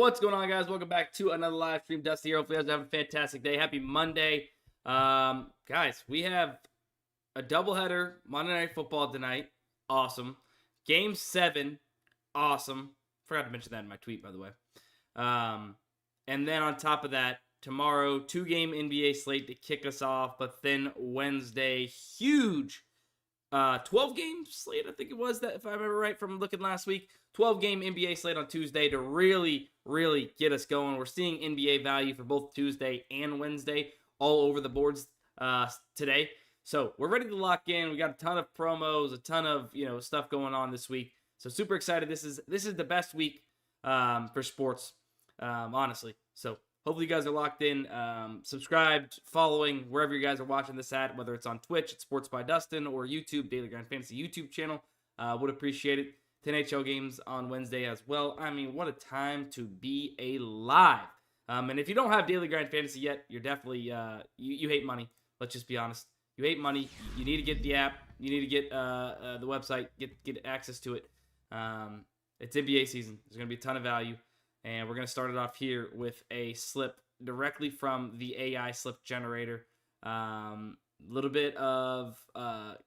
What's going on, guys? Welcome back to another live stream. Dusty here. Hopefully you guys are having a fantastic day. Happy Monday. Guys, we have a doubleheader Monday Night Football tonight. Awesome. Game 7. Awesome. Forgot to mention that in my tweet, by the way. And then on top of that, tomorrow, 2-game NBA slate to kick us off. But then Wednesday, huge 12-game slate, I think it was, that if I remember right from looking last week. 12-game NBA slate on Tuesday to really get us going. We're seeing NBA value for both Tuesday and Wednesday all over the boards today. So we're ready to lock in. We got a ton of promos, a ton of stuff going on this week. So super excited. This is the best week for sports, honestly. So hopefully you guys are locked in, subscribed, following wherever you guys are watching this at, whether it's on Twitch at Sports by Dustin or YouTube, Daily Grind Fantasy YouTube channel. Would appreciate it. 10 NHL games on Wednesday as well. I mean, what a time to be alive. And if you don't have Daily Grind Fantasy yet, you're definitely, you hate money. Let's just be honest. You hate money. You need to get the app. You need to get the website, get access to it. It's NBA season. There's going to be a ton of value. And we're going to start it off here with a slip directly from the AI slip generator. Little bit of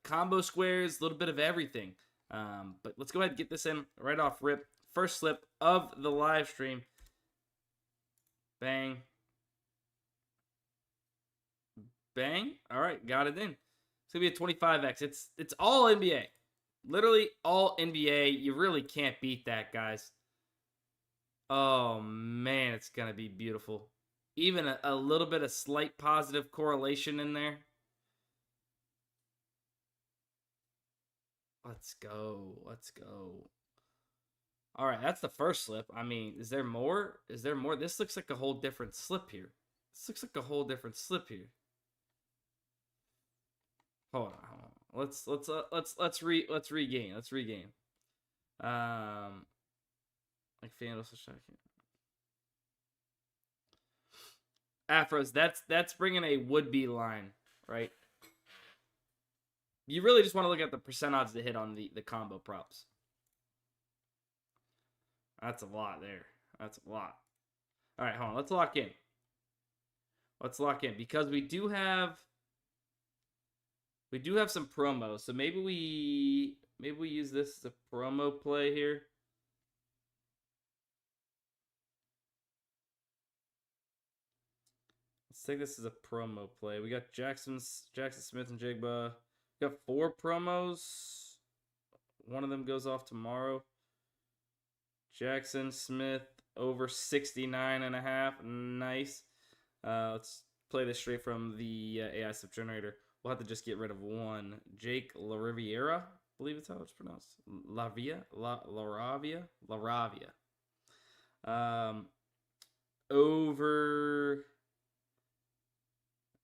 combo squares, a little bit of everything. But let's go ahead and get this in right off rip. First slip of the live stream. Bang. Bang. All right, got it in. It's going to be a 25x. It's all NBA. Literally all NBA. You really can't beat that, guys. Oh, man, it's going to be beautiful. Even a little bit of slight positive correlation in there. Let's go. Let's go. All right, that's the first slip. I mean, is there more? Is there more? This looks like a whole different slip here. This looks like a whole different slip here. Hold on. Let's regain. Let's regain. Like FanDuel Afros, that's bringing a would-be line, right? You really just want to look at the percent odds to hit on the combo props. That's a lot there. That's a lot. All right, hold on. Let's lock in. Let's lock in because we do have some promos. So maybe we use this as a promo play here. Let's take this as a promo play. We got Jackson Smith and Jigba. We got 4 promos. One of them goes off tomorrow. Jackson Smith over 69.5. Nice. Let's play this straight from the AI slip generator. We'll have to just get rid of one. Jake LaRiviera, I believe it's how it's pronounced. LaRavia. Over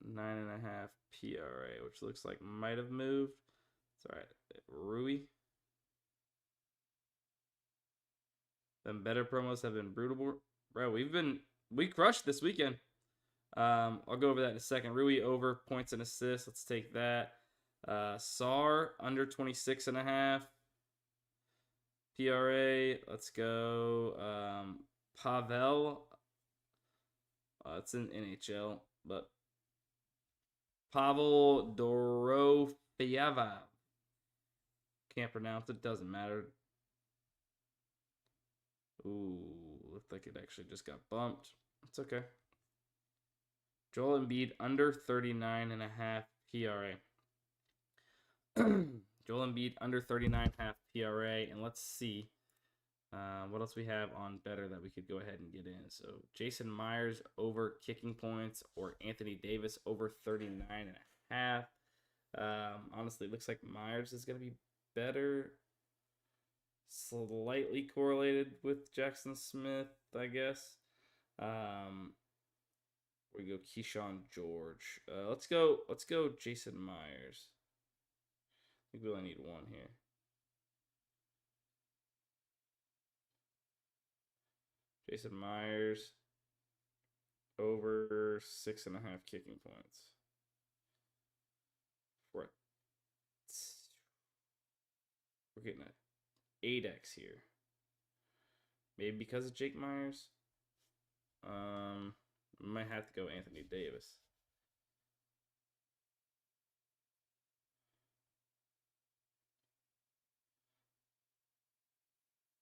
9.5 PRA, which looks like might have moved. It's all right. Rui. Them better promos have been brutal. Bro, we crushed this weekend. I'll go over that in a second. Rui over points and assists. Let's take that. SAR under 26.5 PRA. Let's go. Pavel. It's in NHL, but Pavel Dorofeyev. Can't pronounce it. Doesn't matter. Ooh, looked like it actually just got bumped. It's okay. Joel Embiid under 39.5 PRA. Joel Embiid under 39.5 PRA. And let's see what else we have on better that we could go ahead and get in. So Jason Myers over kicking points or Anthony Davis over 39.5. Honestly, it looks like Myers is going to be better. Slightly correlated with Jackson Smith, I guess. We go Keyshawn George. Let's go Jason Myers. I think we only need one here. Jason Myers over 6.5 kicking points. We're getting an 8x here. Maybe because of Jake Myers. Might have to go Anthony Davis.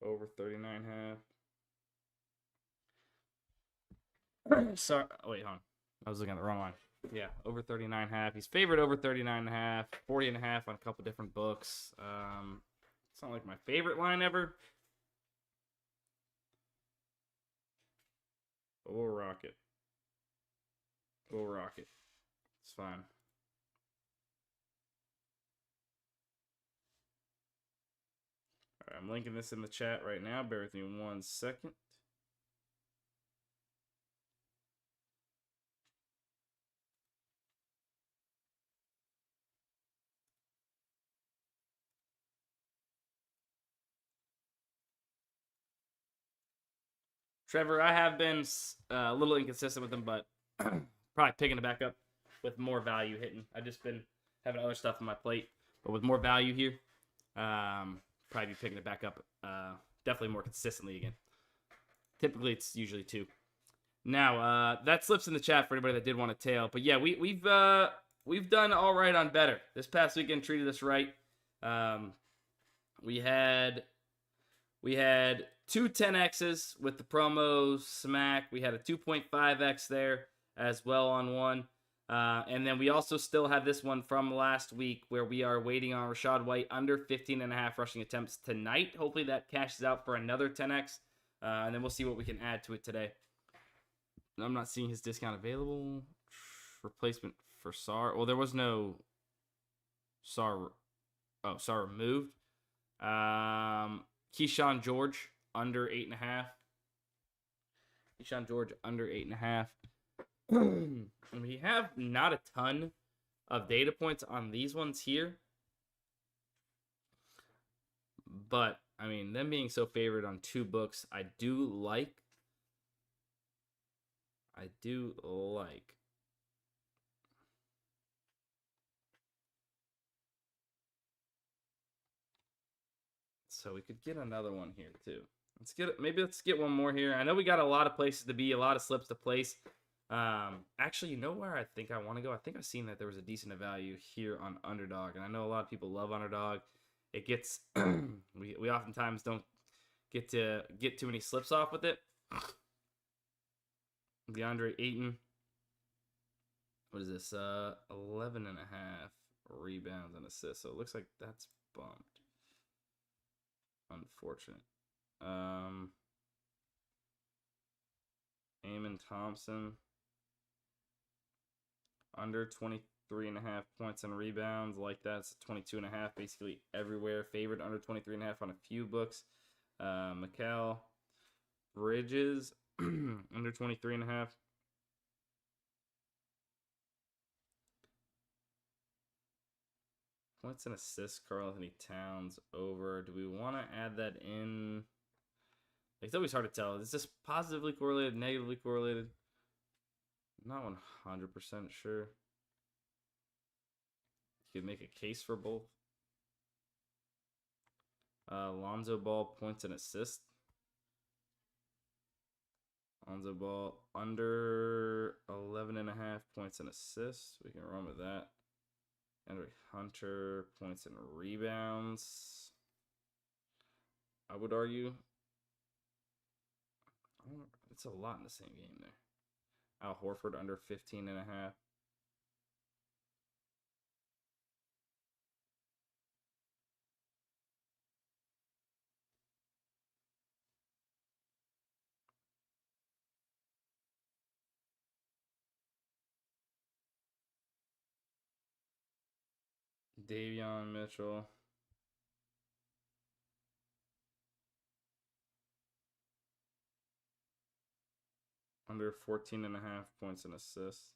Over 39.5. Sorry. Oh, wait, hold on. I was looking at the wrong line. Yeah, over 39.5. He's favored over 39.5. 40.5 on a couple different books. It's not like my favorite line ever. But we'll rock it. We'll rock it. It's fine. All right, I'm linking this in the chat right now. Bear with me 1 second. Trevor, I have been a little inconsistent with him, but probably picking it back up with more value hitting. I've just been having other stuff on my plate, but with more value here, probably be picking it back up definitely more consistently again. Typically, it's usually 2. Now, that slips in the chat for anybody that did want to tail. But yeah, we've done all right on better. This past weekend treated us right. We had 2 10Xs with the promo smack. We had a 2.5X there as well on one. And then we also still have this one from last week where we are waiting on Rachaad White under 15.5 rushing attempts tonight. Hopefully that cashes out for another 10X. And then we'll see what we can add to it today. I'm not seeing his discount available. Replacement for SAR. Well, there was no SAR. Oh, SAR removed. Keyshawn George under 8.5. Keyshawn George under 8.5. We have not a ton of data points on these ones here. But, I mean, them being so favored on 2 books, I do like. So we could get another one here too. Let's get one more here. I know we got a lot of places to be, a lot of slips to place. Actually, you know where I think I want to go? I think I've seen that there was a decent value here on Underdog, and I know a lot of people love Underdog. It gets we oftentimes don't get to get too many slips off with it. DeAndre Ayton. What is this? 11.5 rebounds and assists. So it looks like that's bumped. Unfortunate. Eamon Thompson. Under 23.5 points and rebounds. Like that's 22.5 basically everywhere. Favored under 23.5 on a few books. Mikal Bridges. Under 23.5. Points and assists, Karl-Anthony Towns over. Do we want to add that in? It's always hard to tell. Is this positively correlated, negatively correlated? Not 100% sure. You could make a case for both. Lonzo Ball, points and assists. Lonzo Ball, under 11.5 points and assists. We can run with that. Andre Hunter, points and rebounds. I would argue. It's a lot in the same game there. Al Horford, under 15.5. Davion Mitchell. Under 14.5 points and assists.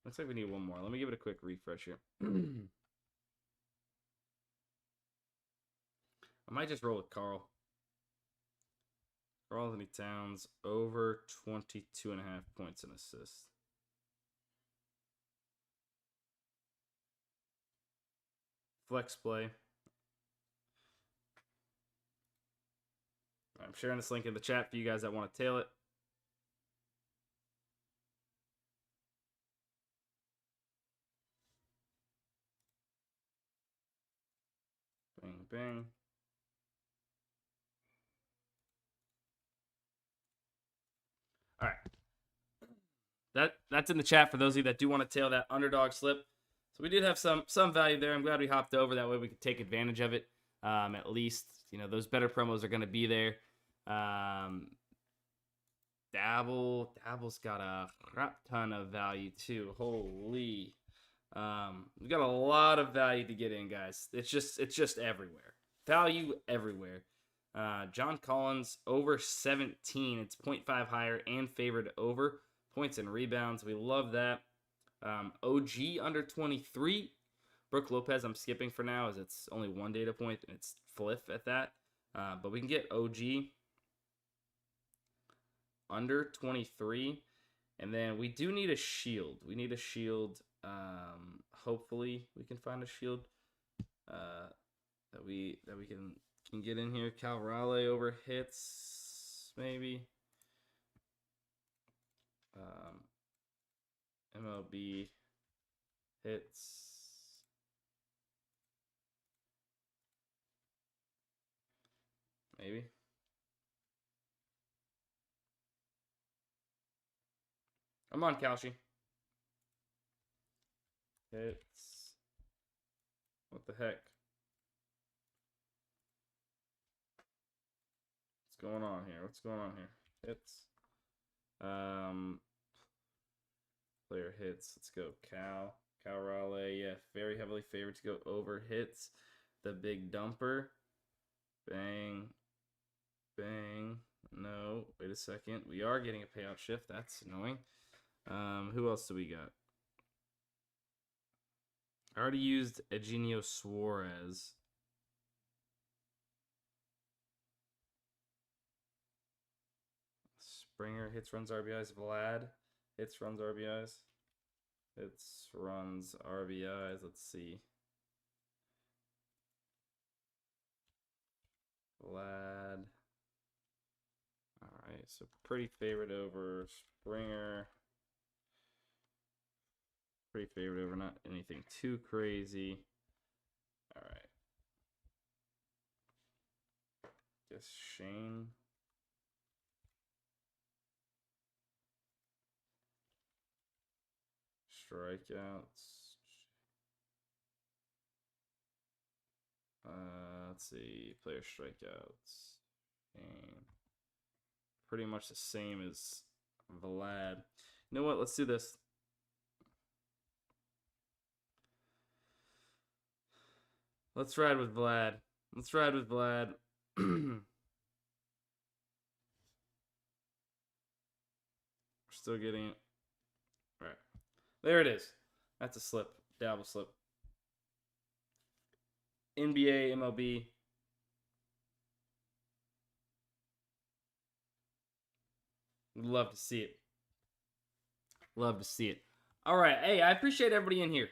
Looks like we need one more. Let me give it a quick refresh here. I might just roll with Carl. Karl-Anthony Towns, over 22.5 points and assists. Flex play. I'm sharing this link in the chat for you guys that want to tail it. bang. All right. That's in the chat for those of you that do want to tail that underdog slip. So we did have some value there. I'm glad we hopped over. That way we could take advantage of it. At least, those better promos are going to be there. Dabble's got a crap ton of value too. Holy. We've got a lot of value to get in, guys. It's just everywhere. Value everywhere. John Collins over 17. It's 0.5 higher and favored over points and rebounds. We love that. OG under 23. Brooke Lopez I'm skipping for now as it's only one data point and it's Fliff at that. But we can get OG under 23. And then we do need a shield. We need a shield. Hopefully we can find a shield that we can get in here. Cal Raleigh over hits, maybe. MLB hits. Maybe. I'm on Kalshi. Hits. What the heck? What's going on here? Hits. Player hits. Let's go. Cal Raleigh. Yeah, very heavily favored to go over hits. The big dumper. Bang. Bang. No. Wait a second. We are getting a payout shift. That's annoying. Who else do we got? I already used Eugenio Suarez. Springer hits, runs, RBIs. Vlad hits, runs, RBIs. Hits, runs, RBIs. Let's see. Vlad. All right, so pretty favorite over Springer. Pretty favorite over, not anything too crazy. All right. Guess Shane. Strikeouts. Let's see. Player strikeouts. Shane. Pretty much the same as Vlad. You know what? Let's do this. Let's ride with Vlad. We're still getting it. All right. There it is. That's a slip. Dabble slip. NBA, MLB. Love to see it. All right. Hey, I appreciate everybody in here.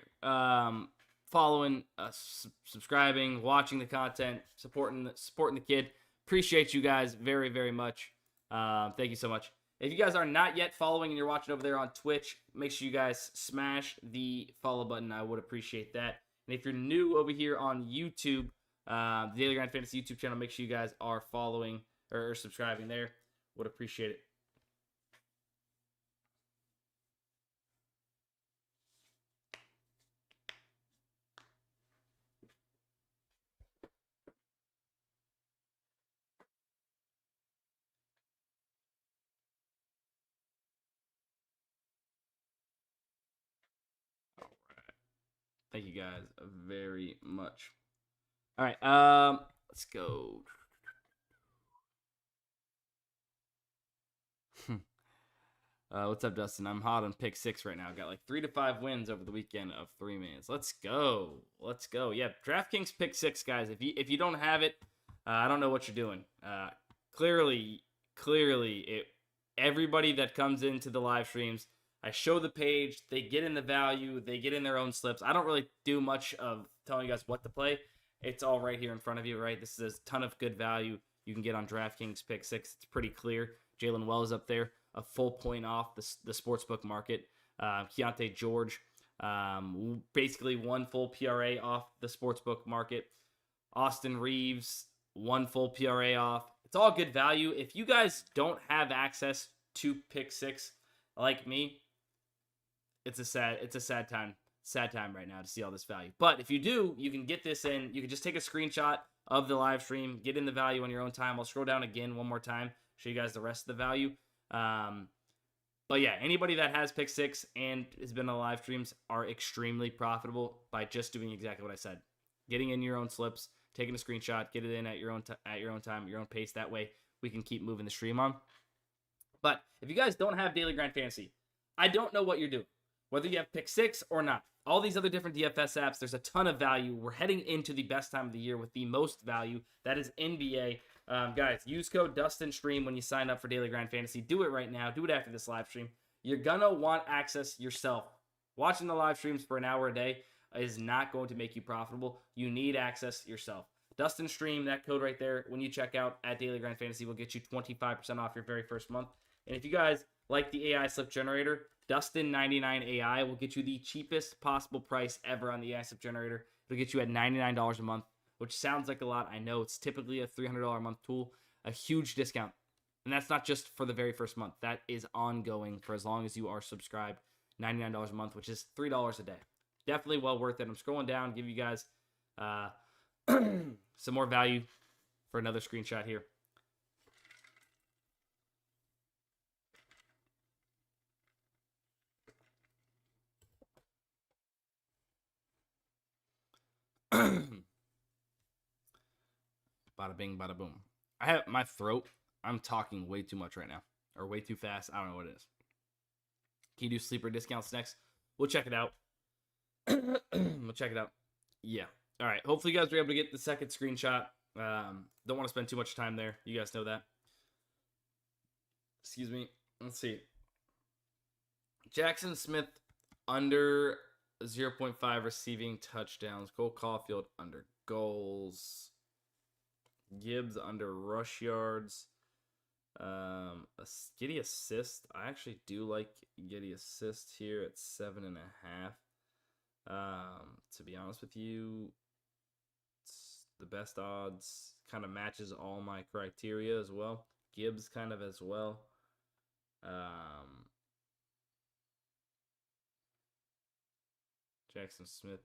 Following us, subscribing, watching the content, supporting the kid. Appreciate you guys very, very much. Thank you so much. If you guys are not yet following and you're watching over there on Twitch, make sure you guys smash the follow button. I would appreciate that. And if you're new over here on YouTube, the Daily Grind Fantasy YouTube channel, make sure you guys are following or subscribing there. Would appreciate it. Thank you guys very much. All right, let's go. What's up, Dustin? I'm hot on pick 6 right now. Got like 3 to 5 wins over the weekend of 3 mans. Let's go. Yeah, DraftKings pick 6, guys. If you don't have it, I don't know what you're doing. Clearly, everybody that comes into the live streams, I show the page, they get in the value, they get in their own slips. I don't really do much of telling you guys what to play. It's all right here in front of you, right? This is a ton of good value you can get on DraftKings pick 6. It's pretty clear. Jalen Wells up there, a full point off the sportsbook market. Keontae George, basically one full PRA off the sportsbook market. Austin Reeves, 1 full PRA off. It's all good value. If you guys don't have access to pick 6 like me, it's a sad time right now to see all this value. But if you do, you can get this in. You can just take a screenshot of the live stream, get in the value on your own time. I'll scroll down again one more time, show you guys the rest of the value. But yeah, anybody that has pick 6 and has been on the live streams are extremely profitable by just doing exactly what I said. Getting in your own slips, taking a screenshot, get it in at your own time, at your own pace. That way we can keep moving the stream on. But if you guys don't have Daily Grind Fantasy, I don't know what you're doing. Whether you have pick 6 or not. All these other different DFS apps, there's a ton of value. We're heading into the best time of the year with the most value. That is NBA. Guys, use code DUSTINSTREAM when you sign up for Daily Grind Fantasy. Do it right now. Do it after this live stream. You're going to want access yourself. Watching the live streams for an hour a day is not going to make you profitable. You need access yourself. DUSTINSTREAM, that code right there, when you check out at Daily Grind Fantasy, will get you 25% off your very first month. And if you guys like the AI slip generator, DUSTIN99 AI will get you the cheapest possible price ever on the AI slip generator. It'll get you at $99 a month, which sounds like a lot. I know it's typically a $300 a month tool, a huge discount. And that's not just for the very first month. That is ongoing for as long as you are subscribed. $99 a month, which is $3 a day. Definitely well worth it. I'm scrolling down, give you guys some more value for another screenshot here. Bada bing, bada boom. I have my throat. I'm talking way too much right now, or way too fast. I don't know what it is. Can you do sleeper discounts next? We'll check it out. We'll check it out. Yeah. All right. Hopefully, you guys were able to get the second screenshot. Don't want to spend too much time there. You guys know that. Excuse me. Let's see. Jackson Smith under 0.5 receiving touchdowns. Cole Caulfield under goals. Gibbs under rush yards. A Giddy assist. I actually do like Giddy assist here at 7.5. To be honest with you, it's the best odds. Kind of matches all my criteria as well. Gibbs kind of as well. Jackson Smith.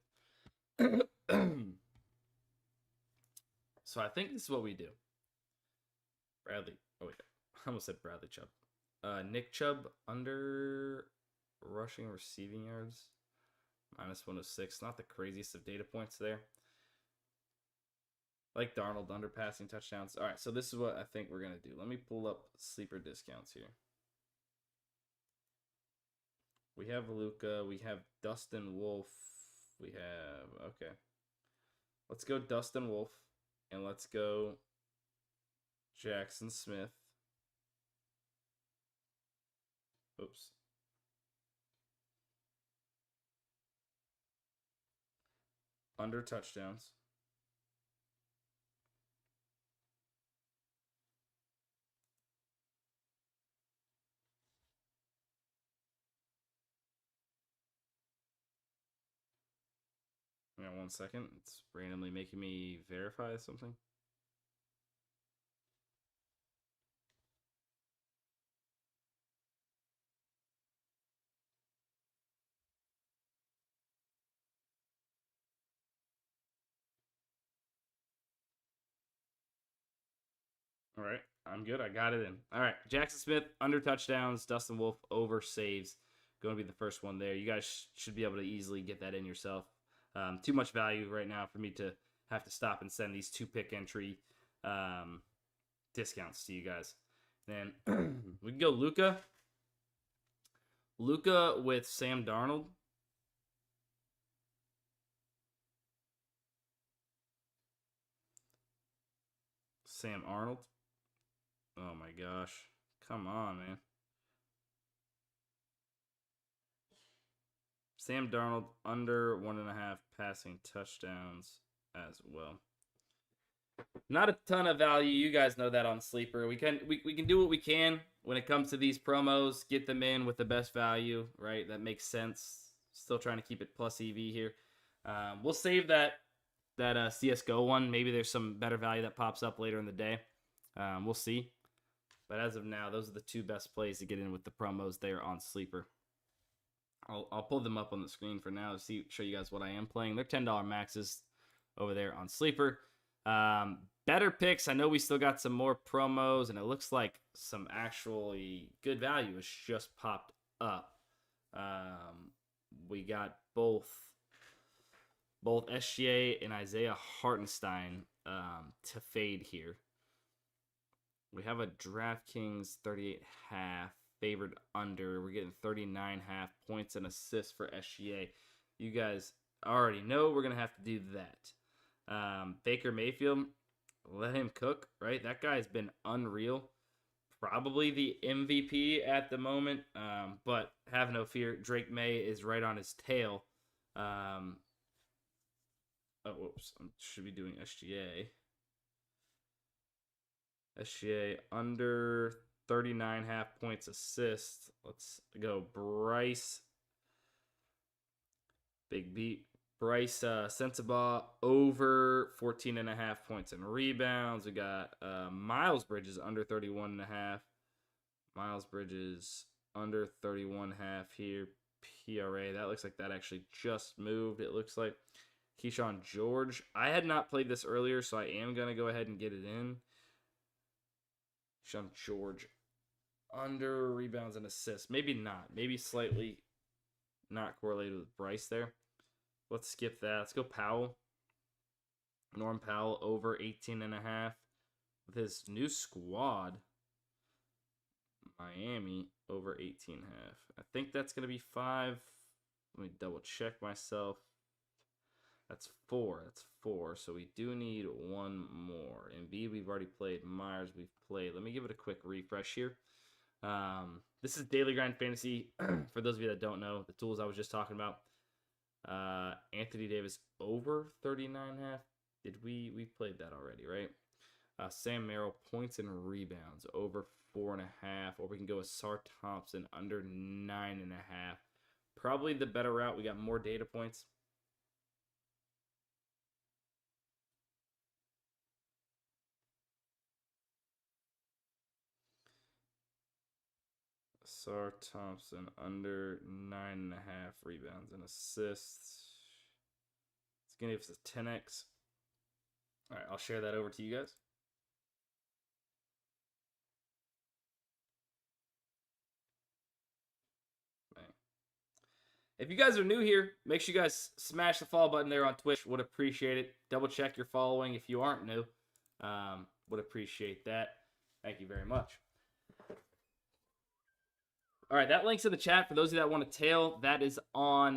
So I think this is what we do. Bradley. Oh wait, I almost said Bradley Chubb. Nick Chubb under rushing receiving yards. -106. Not the craziest of data points there. Like Darnold under passing touchdowns. All right, so this is what I think we're going to do. Let me pull up sleeper discounts here. We have Luka. We have Dustin Wolf. We have... Okay. Let's go Dustin Wolf. And let's go Jackson Smith. Oops. Under touchdowns. Hang on 1 second. It's randomly making me verify something. All right, I'm good. I got it in. All right, Jackson Smith, under touchdowns. Dustin Wolf, over saves. Going to be the first one there. You guys should be able to easily get that in yourself. Too much value right now for me to have to stop and send these 2-pick entry discounts to you guys. Then we can go Luka. Luka with Sam Darnold. Sam Arnold. Oh my gosh. Come on, man. Sam Darnold under 1.5 passing touchdowns as well. Not a ton of value. You guys know that on Sleeper. We can do what we can when it comes to these promos. Get them in with the best value, right? That makes sense. Still trying to keep it plus EV here. We'll save that CSGO one. Maybe there's some better value that pops up later in the day. We'll see. But as of now, those are the 2 best plays to get in with the promos there on Sleeper. I'll pull them up on the screen for now to show you guys what I am playing. They're $10 maxes over there on Sleeper. Better picks. I know we still got some more promos, and it looks like some actually good value has just popped up. We got both SGA and Isaiah Hartenstein to fade here. We have a DraftKings 38.5 favored under. We're getting 39.5 points and assists for SGA. You guys already know we're going to have to do that. Baker Mayfield, let him cook, right? That guy's been unreal. Probably the MVP at the moment, but have no fear. Drake May is right on his tail. Whoops. I should be doing SGA. SGA under 39.5 points assists. Let's go Bryce. Big beat. Bryce Sensabaugh over 14.5 points and rebounds. We got Miles Bridges under 31.5. Miles Bridges under 31.5 here. PRA. That looks like that actually just moved. It looks like Keyshawn George. I had not played this earlier, so I am going to go ahead and get it in. Keyshawn George under rebounds and assists. Maybe not. Maybe slightly not correlated with Bryce there. Let's skip that. Let's go Powell. Norm Powell over 18.5 with his new squad. Miami over 18.5. I think that's going to be 5. Let me double check myself. That's 4. That's 4. So we do need one more. Embiid, we've already played. Myers, we've played. Let me give it a quick refresh here. This is Daily Grind Fantasy. For those of you that don't know, the tools I was just talking about. Anthony Davis over 39.5. We played that already, right? Sam Merrill points and rebounds over 4.5, or we can go with Sar Thompson under 9.5. Probably the better route. We got more data points. Sar Thompson under 9.5 rebounds and assists. It's gonna give us a 10x. All right, I'll share that over to you guys. If you guys are new here, make sure you guys smash the follow button there on Twitch. Would appreciate it. Double check your following if you aren't new. Would appreciate that. Thank you very much. All right, that link's in the chat for those of you that want to tail. That is on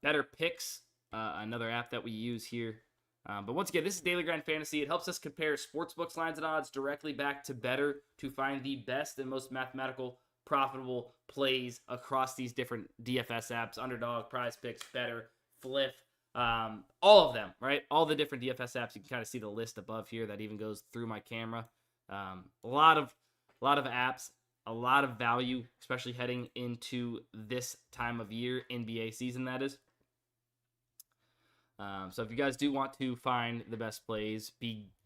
Better Picks, another app that we use here. But once again, this is Daily Grind Fantasy. It helps us compare sportsbooks lines and odds directly back to Better to find the best and most mathematical, profitable plays across these different DFS apps: Underdog, PrizePicks, Better, Fliff, all of them, right? All the different DFS apps. You can kind of see the list above here that even goes through my camera. A lot of apps. A lot of value, especially heading into this time of year, NBA season, that is. So if you guys do want to find the best plays,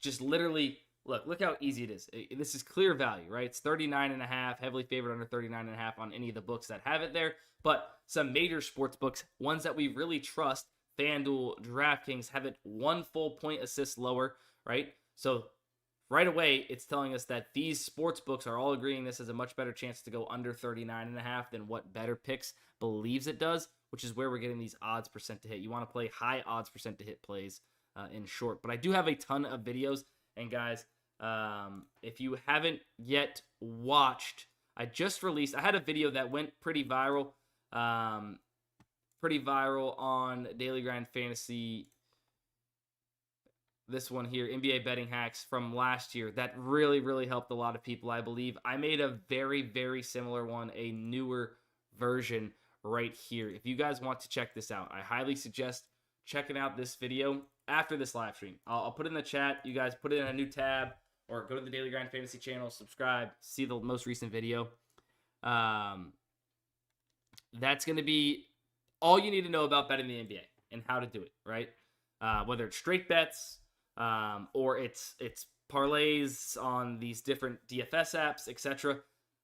just literally, look how easy it is. This is clear value, right? It's 39.5, heavily favored under 39.5 on any of the books that have it there. But some major sports books, ones that we really trust, FanDuel, DraftKings, have it 1 full point assist lower, right? So right away, it's telling us that these sports books are all agreeing this has a much better chance to go under 39.5 than what Better Picks believes it does, which is where we're getting these odds percent to hit. You want to play high odds percent to hit plays in short. But I do have a ton of videos. And guys, if you haven't yet watched, I just released, I had a video that went pretty viral on Daily Grind Fantasy. This one here, NBA betting hacks from last year, that really helped a lot of people, I believe. I made a very similar one, a newer version right here. If you guys want to check this out, I highly suggest checking out this video after this live stream. I'll put it in the chat. You guys put it in a new tab or go to the Daily Grind Fantasy channel, subscribe, see the most recent video. That's going to be all you need to know about betting the NBA and how to do it, right? whether it's straight bets or it's parlays on these different DFS apps, etc.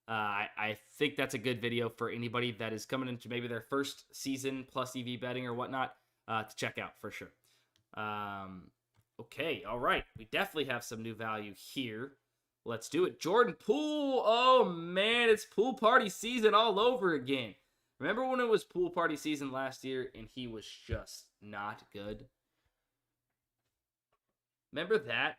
I think that's a good video for anybody that is coming into maybe their first season plus EV betting or whatnot to check out for sure. Okay, all right. We definitely have some new value here. Let's do it. Jordan Poole. Oh, man, it's pool party season all over again. Remember when it was pool party season last year and he was just not good? Remember that?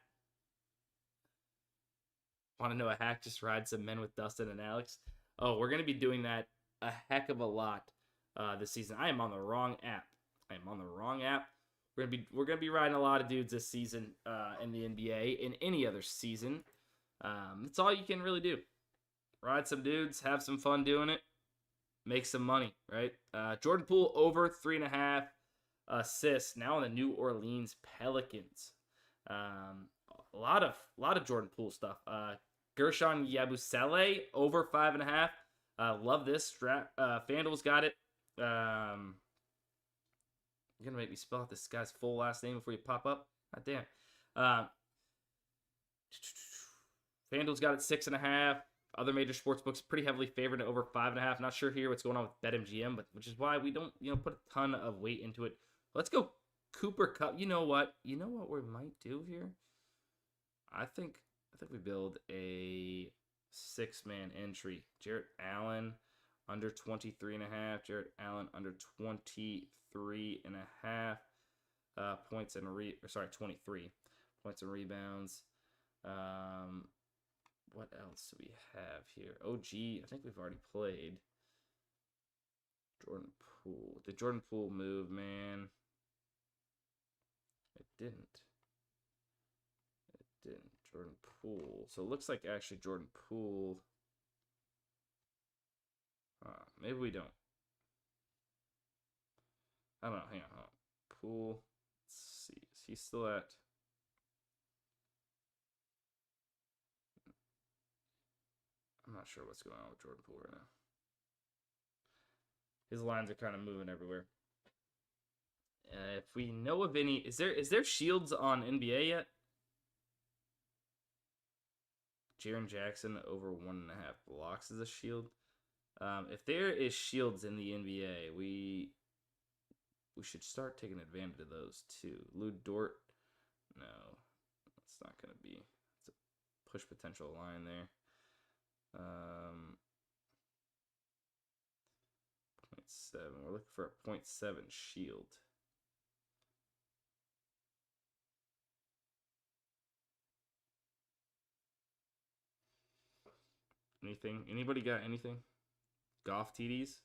Want to know a hack? Just ride some men with Dustin and Alex. Oh, we're going to be doing that a heck of a lot this season. I am on the wrong app. We're gonna be riding a lot of dudes this season in the NBA, in any other season. That's all you can really do. Ride some dudes, have some fun doing it, make some money, right? Jordan Poole over 3.5 assists now on the New Orleans Pelicans. A lot of Jordan Poole stuff. Gershon Yabusele over 5.5. Love this. FanDuel's got it. You're gonna make me spell out this guy's full last name before you pop up. God damn. FanDuel's got it 6.5. Other major sports books pretty heavily favored at over 5.5. Not sure here what's going on with BetMGM, but which is why we don't put a ton of weight into it. Let's go Cooper Kupp. You know what we might do here? I think we build a 6-man entry. Jarrett Allen under 23.5. Jarrett Allen under 23.5 points and 23 points and rebounds. What else do we have here? OG, I think we've already played. Jordan Poole. Did Jordan Poole move, man? It didn't. Jordan Poole. So it looks like actually Jordan Poole. Maybe we don't. I don't know. Hang on. Poole. Let's see. Is he still at? I'm not sure what's going on with Jordan Poole right now. His lines are kind of moving everywhere. If we know of any, is there shields on NBA yet? Jaren Jackson over 1.5 blocks is a shield. If there is shields in the NBA, we should start taking advantage of those too. Lou Dort, no, it's not gonna be. It's a push potential line there. 0.7. We're looking for a 0.7 shield. Anything? Anybody got anything? Golf TDs?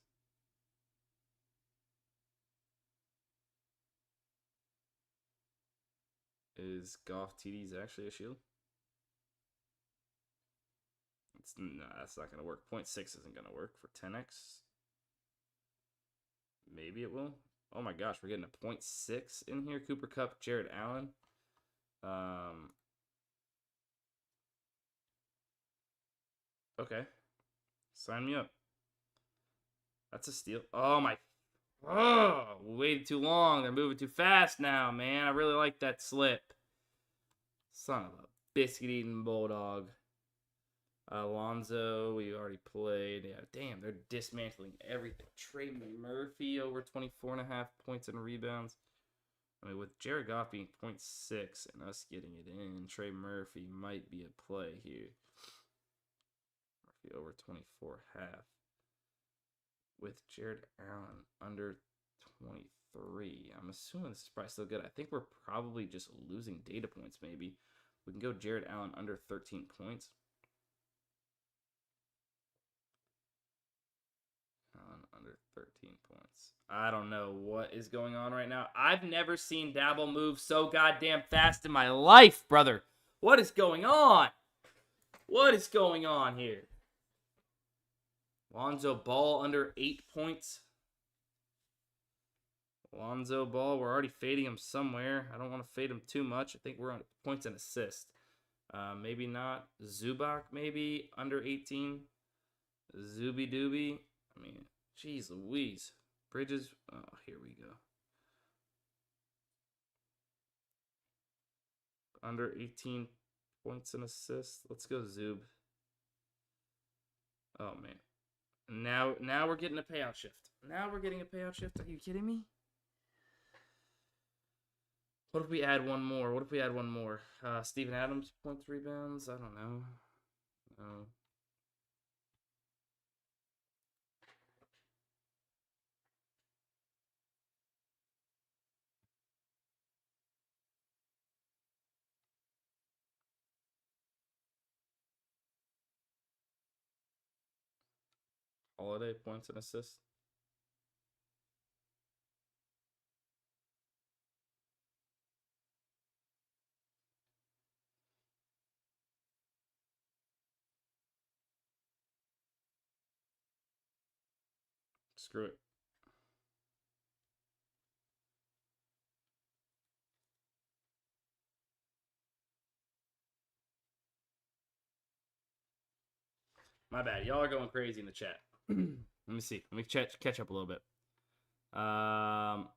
Is golf TDs actually a shield? No, that's not going to work. 0.6 isn't going to work for 10x. Maybe it will. Oh my gosh, we're getting a 0.6 in here. Cooper Kupp, Jarrett Allen. Okay. Sign me up. That's a steal. Oh my. Oh, we waited too long. They're moving too fast now, man. I really like that slip. Son of a biscuit-eating bulldog. Alonzo, we already played. Yeah, damn, they're dismantling everything. Trey Murphy over 24.5 points and rebounds. I mean, with Jared Goff being 0.6 and us getting it in, Trey Murphy might be a play here. Murphy over 24.5. With Jared Allen under 23. I'm assuming this is probably still good. I think we're probably just losing data points maybe. We can go Jared Allen under 13 points. Under 13 points. I don't know what is going on right now. I've never seen Dabble move so goddamn fast in my life, brother. What is going on? What is going on here? Lonzo Ball under 8 points. Lonzo Ball, we're already fading him somewhere. I don't want to fade him too much. I think we're on points and assists. Maybe not. Zubac, maybe under 18. Zuby Dooby. I mean, jeez Louise. Bridges. Oh, here we go. under 18 points and assists. Let's go Zub. Oh man. Now we're getting a payout shift. Now we're getting a payout shift. Are you kidding me? What if we add one more? Steven Adams, points, rebounds? I don't know. No. Holiday, points and assists. Screw it. My bad. Y'all are going crazy in the chat. Let me see. Let me catch up a little bit. I'm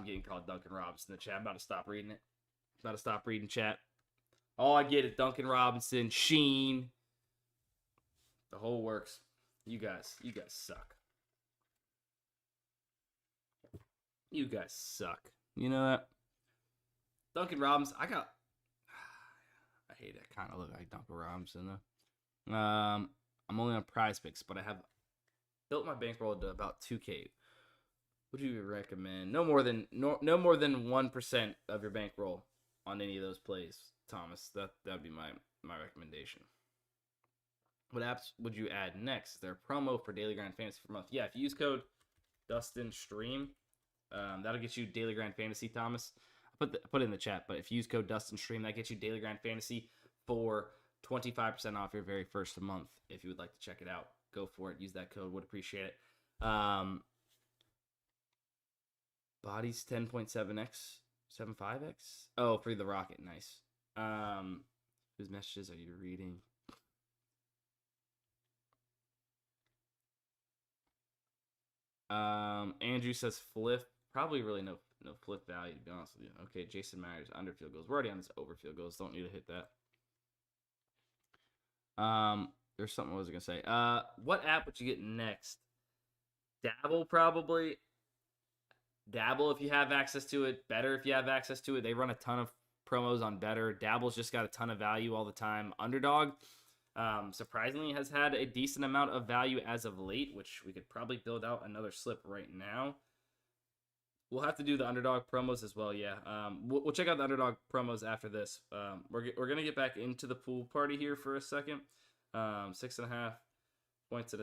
getting called Duncan Robinson in the chat. I'm about to stop reading it. About to stop reading chat. All I get is Duncan Robinson, Sheen. The whole works. You guys suck. You guys suck. You know that? Duncan Robinson, I hate it. I kind of look like Duncan Robinson though. I'm only on PrizePicks, but I have built my bankroll to about 2K. Would you recommend no more than 1% of your bankroll on any of those plays, Thomas? That'd be my recommendation. What apps would you add next? Is there a promo for Daily Grind Fantasy for a month? Yeah, if you use code DUSTIN Stream, that'll get you Daily Grind Fantasy, Thomas. I put it in the chat, but if you use code DUSTIN Stream, that gets you Daily Grind Fantasy for 25% off your very first month. If you would like to check it out, go for it. Use that code. Would appreciate it. Bodies 10.7x, 7.5x. Oh, for the Rocket, nice. Whose messages are you reading? Andrew says Fliff. Probably really no Fliff value, to be honest with you. Okay, Jason Myers, under field goals. We're already on this over field goals. Don't need to hit that. There's something I was going to say. What app would you get next? Dabble, probably. Dabble if you have access to it. Better if you have access to it. They run a ton of promos on Better. Dabble's just got a ton of value all the time. Underdog, surprisingly, has had a decent amount of value as of late, which we could probably build out another slip right now. We'll have to do the Underdog promos as well, yeah. We'll check out the Underdog promos after this. We're going to get back into the pool party here for a second. 6.5 points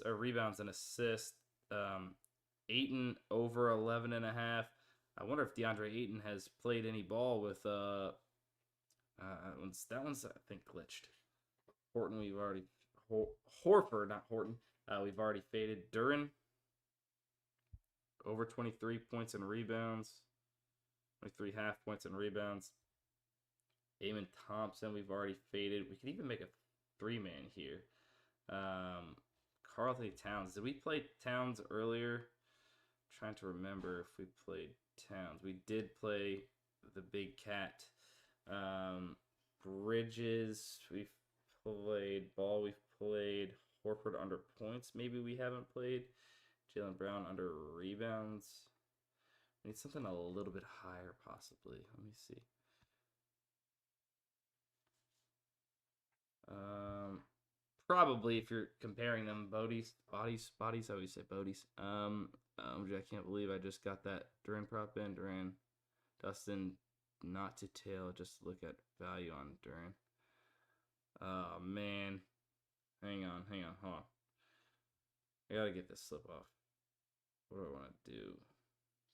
and rebounds and assists. Ayton over 11.5. I wonder if DeAndre Ayton has played any ball with that one's I think glitched. Horton we've already Horford, not Horton. We've already faded. Duran over 23 points and rebounds. 23 half points and rebounds. Eamon Thompson we've already faded. We could even make a 3-man here. Karl Anthony Towns. Did we play Towns earlier? Trying to remember if we played Towns. We did play the Big Cat. Bridges, we've played. Ball, we've played. Horford under points, maybe we haven't played. Jaylen Brown under rebounds. We need something a little bit higher, possibly. Let me see. Probably if you're comparing them, bodies. I always say bodies. I can't believe I just got that Duran prop in. Duran, Dustin, not to tail. Just look at value on Duran. Oh man, hang on, hold on. I gotta get this slip off. What do I want to do?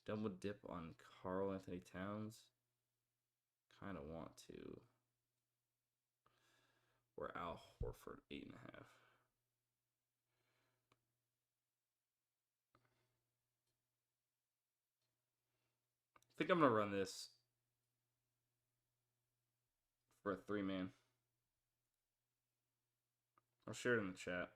Double dip on Karl Anthony Towns. Kind of want to. Or Al Horford, 8.5. I think I'm going to run this for a 3-man. I'll share it in the chat.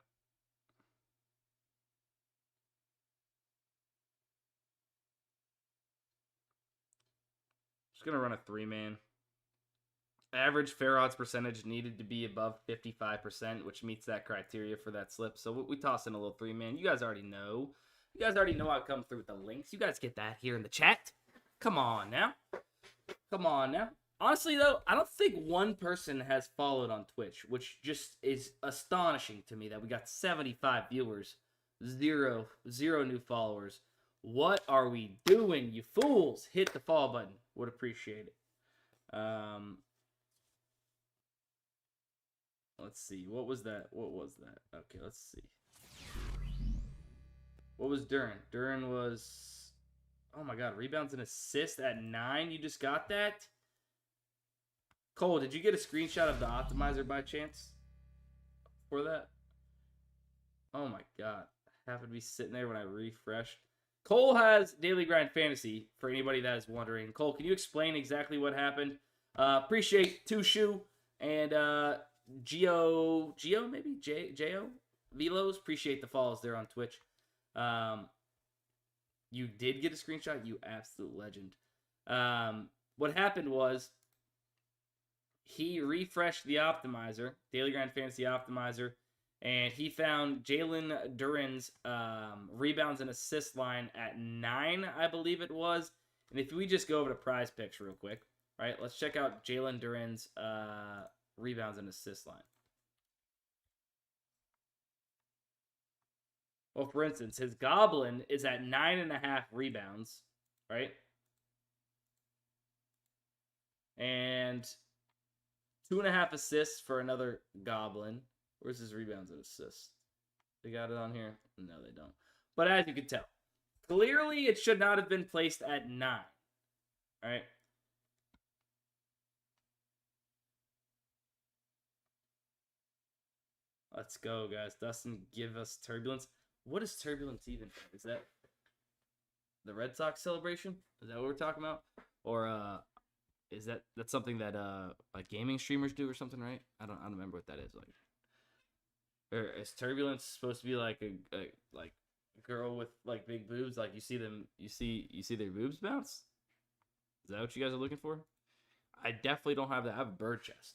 Just going to run a 3-man. Average fair odds percentage needed to be above 55%, which meets that criteria for that slip. So we toss in a little 3-man. You guys already know. You guys already know I come through with the links. You guys get that here in the chat. Come on now. Come on now. Honestly, though, I don't think one person has followed on Twitch, which just is astonishing to me that we got 75 viewers, zero new followers. What are we doing, you fools? Hit the follow button. Would appreciate it. Let's see. What was that? Okay, let's see. What was Duran? Duran was... Oh, my God. Rebounds and assists at 9. You just got that? Cole, did you get a screenshot of the optimizer by chance for that? Oh, my God. Happened to be sitting there when I refreshed. Cole has Daily Grind Fantasy, for anybody that is wondering. Cole, can you explain exactly what happened? Appreciate Tushu and Geo maybe? J-O? Velos? Appreciate the follows there on Twitch. You did get a screenshot? You absolute legend. What happened was he refreshed the optimizer, Daily Grind Fantasy Optimizer, and he found Jalen Duren's rebounds and assist line at 9, I believe it was. And if we just go over to PrizePicks real quick, right? Let's check out Jalen Duren's rebounds and assist line. Well, for instance, his Goblin is at 9.5 rebounds, right? And 2.5 assists for another Goblin. Where's his rebounds and assists? They got it on here? No, they don't. But as you can tell, clearly it should not have been placed at 9. All right? Let's go, guys. Dustin, give us Turbulence. What is Turbulence even? Is that the Red Sox celebration? Is that what we're talking about? Or is that's something that like gaming streamers do or something, right? I don't remember what that is like. Or is Turbulence supposed to be like a girl with like big boobs? Like you see their boobs bounce? Is that what you guys are looking for? I definitely don't have that. I have a bird chest.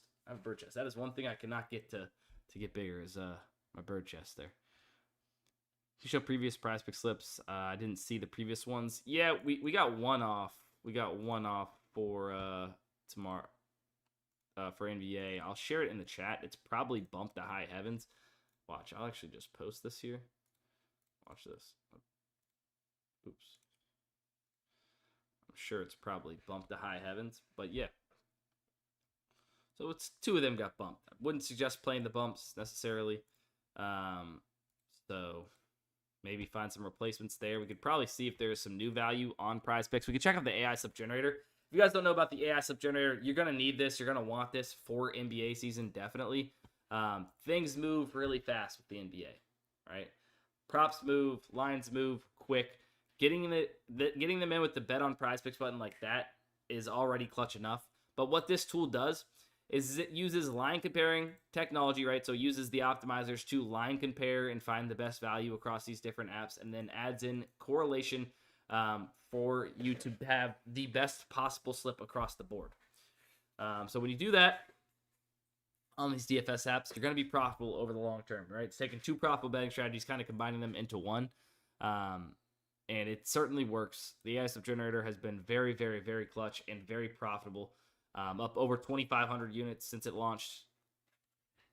That is one thing I cannot get to get bigger is my bird chest there. You show previous PrizePicks slips. I didn't see the previous ones. Yeah, we got one off. We got one off for tomorrow for NBA. I'll share it in the chat. It's probably bumped to high heavens. Watch, I'll actually just post this here. Watch this. Oops. I'm sure it's probably bumped to high heavens, but yeah. So it's 2 of them got bumped. I wouldn't suggest playing the bumps necessarily. So maybe find some replacements there. We could probably see if there's some new value on PrizePicks. We could check out the AI slip generator. If you guys don't know about the AI slip generator, you're going to need this. You're going to want this for NBA season, definitely. Things move really fast with the NBA, right? Props move, lines move quick. Getting them in with the bet on PrizePicks button like that is already clutch enough. But what this tool does is it uses line comparing technology, right? So it uses the optimizers to line compare and find the best value across these different apps, and then adds in correlation for you to have the best possible slip across the board. So when you do that on these DFS apps, you're going to be profitable over the long term, right? It's taking 2 profitable betting strategies, kind of combining them into one. And it certainly works. The AI slip generator has been very, very, very clutch and very profitable. Up over 2,500 units since it launched.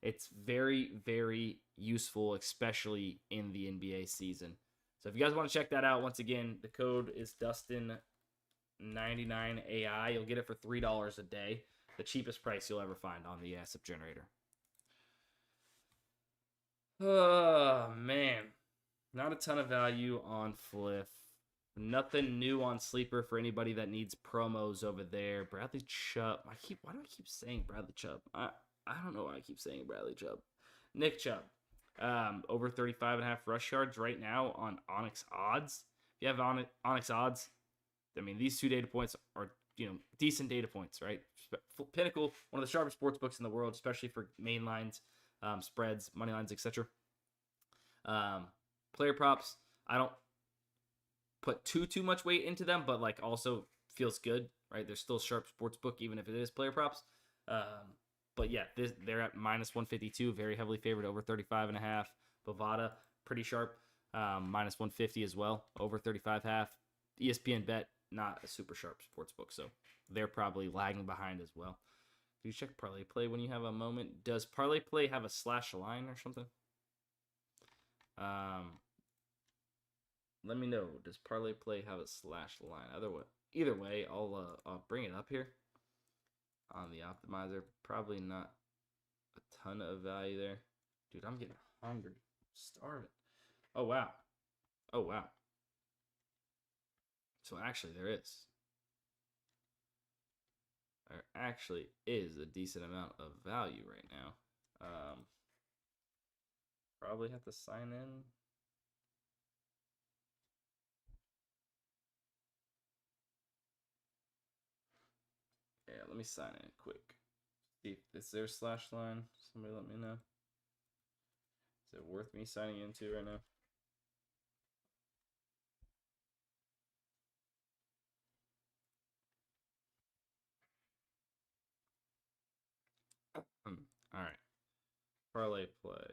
It's very, very useful, especially in the NBA season. So if you guys want to check that out, once again, the code is DUSTIN99AI. You'll get it for $3 a day. The cheapest price you'll ever find on the AI slip generator. Oh, man. Not a ton of value on Fliff. Nothing new on Sleeper for anybody that needs promos over there. Bradley Chubb. Why do I keep saying Bradley Chubb? I don't know why I keep saying Bradley Chubb. Nick Chubb. Over 35.5 rush yards right now on Onyx odds. If you have Onyx odds, I mean, these 2 data points are, decent data points, right? Pinnacle, one of the sharpest sports books in the world, especially for main lines, spreads, money lines, etc. Player props, I don't put too much weight into them, but like also feels good, right? There's still sharp sportsbook, even if it is player props. But yeah, they're at minus 152, very heavily favored over 35.5. Bovada, pretty sharp, minus 150 as well, over 35.5. ESPN Bet, not a super sharp sportsbook, so they're probably lagging behind as well. Do you check ParlayPlay when you have a moment? Does ParlayPlay have a slash line or something? Let me know. Does ParlayPlay have a slash line? Either way, I'll bring it up here on the optimizer. Probably not a ton of value there. Dude, I'm getting hungry. Starving. Oh, wow. Oh, wow. So actually there is. There actually is a decent amount of value right now. Probably have to sign in. Yeah, let me sign in quick. See, is there a slash line? Somebody let me know. Is it worth me signing into right now? All right. ParlayPlay.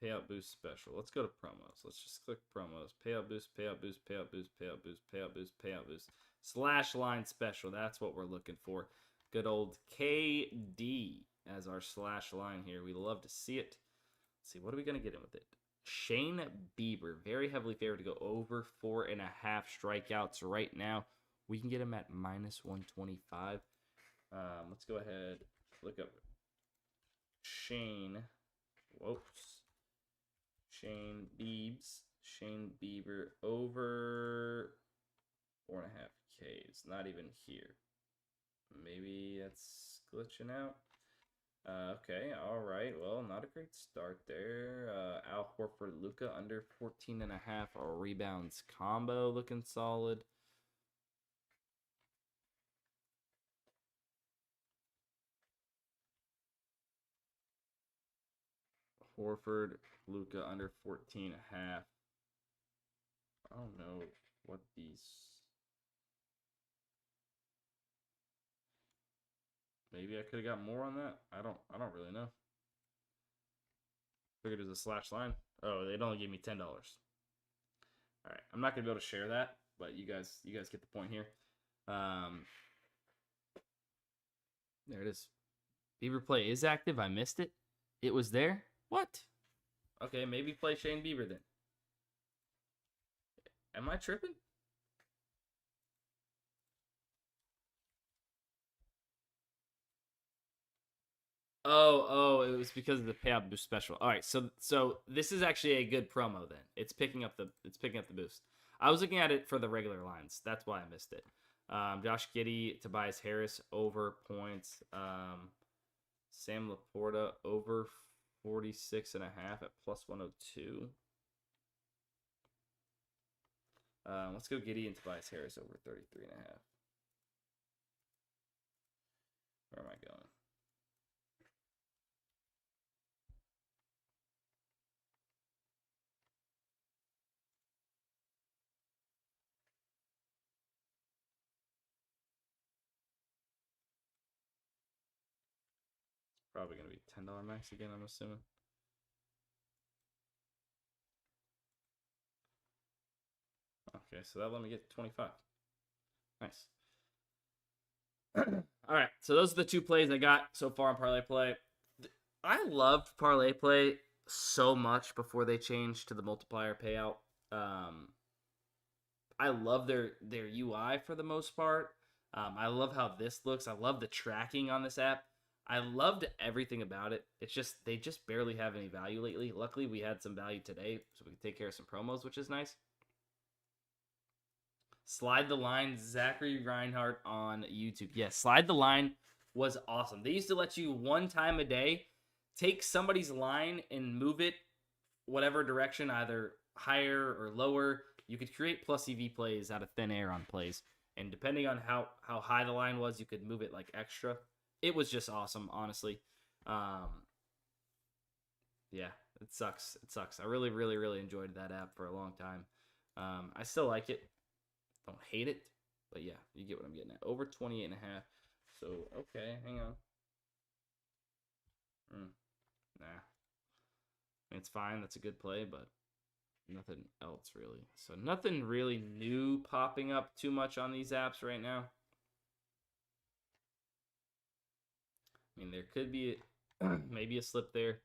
Payout boost special. Let's go to promos. Let's just click promos. Payout boost, payout boost, payout boost, payout boost, payout boost, payout boost. Slash line special. That's what we're looking for. Good old KD as our slash line here. We love to see it. Let's see, what are we going to get in with it? Shane Bieber, very heavily favored to go over 4.5 strikeouts right now. We can get him at minus 125. Let's go ahead, look up Shane. Whoops. Shane Bieber over 4.5 Ks. Not even here. Maybe that's glitching out. Okay, all right. Well, not a great start there. Al Horford, Luka under 14.5 rebounds combo looking solid. Horford, Luka under 14.5. I don't know what these. Maybe I could have got more on that. I don't really know. Figured it was a slash line. Oh, they'd only give me $10. All right, I'm not gonna be able to share that, but you guys get the point here. There it is. Bieber play is active. I missed it. It was there. What? Okay, maybe play Shane Bieber then. Am I tripping? Oh, it was because of the payout boost special. All right, so this is actually a good promo then. It's picking up the boost. I was looking at it for the regular lines. That's why I missed it. Josh Giddey, Tobias Harris over points. Sam Laporta over 46.5 at plus 102. Let's go Giddey and Tobias Harris over 33.5. Where am I going? Probably going to be $10 max again, I'm assuming. Okay, so that let me get 25. Nice. All right, so those are the two plays I got so far on ParlayPlay. I loved ParlayPlay so much before they changed to the multiplier payout. I love their UI for the most part. I love how this looks. I love the tracking on this app. I loved everything about it. It's just they just barely have any value lately. Luckily, we had some value today, so we can take care of some promos, which is nice. Slide the Line, Zachary Reinhardt on YouTube. Yes, Slide the Line was awesome. They used to let you one time a day take somebody's line and move it whatever direction, either higher or lower. You could create plus EV plays out of thin air on plays. And depending on how high the line was, you could move it like extra. It was just awesome, honestly. Yeah, it sucks. It sucks. I really, really, really enjoyed that app for a long time. I still like it. Don't hate it, But yeah, you get what I'm getting at. Over 28.5. So, okay, hang on. Nah. I mean, it's fine. That's a good play, but nothing else really. So nothing really new popping up too much on these apps right now. I mean, there could be maybe a slip there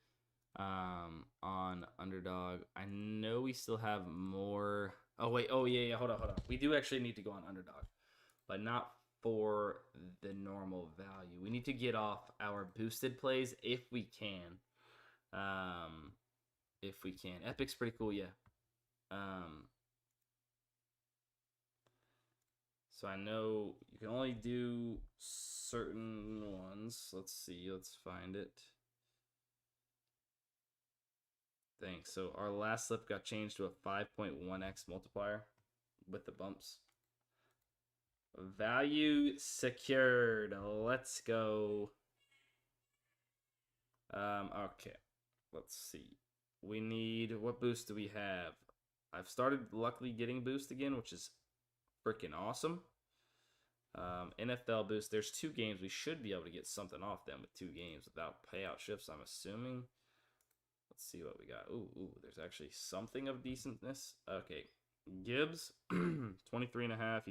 on Underdog. I know we still have more. Oh, wait. Oh, yeah. Hold on. We do actually need to go on Underdog, but not for the normal value. We need to get off our boosted plays if we can. If we can. Epic's pretty cool, yeah. So I know you can only do certain ones. Let's see. Let's find it. Thanks. So our last slip got changed to a 5.1x multiplier with the bumps. Value secured. Let's go. Okay. Let's see. We need, what boost do we have? I've started luckily getting boost again, which is freaking awesome. NFL boost. There's 2 games. We should be able to get something off them with 2 games without payout shifts, I'm assuming. Let's see what we got. Ooh, there's actually something of decentness. Okay. Gibbs, 23.5.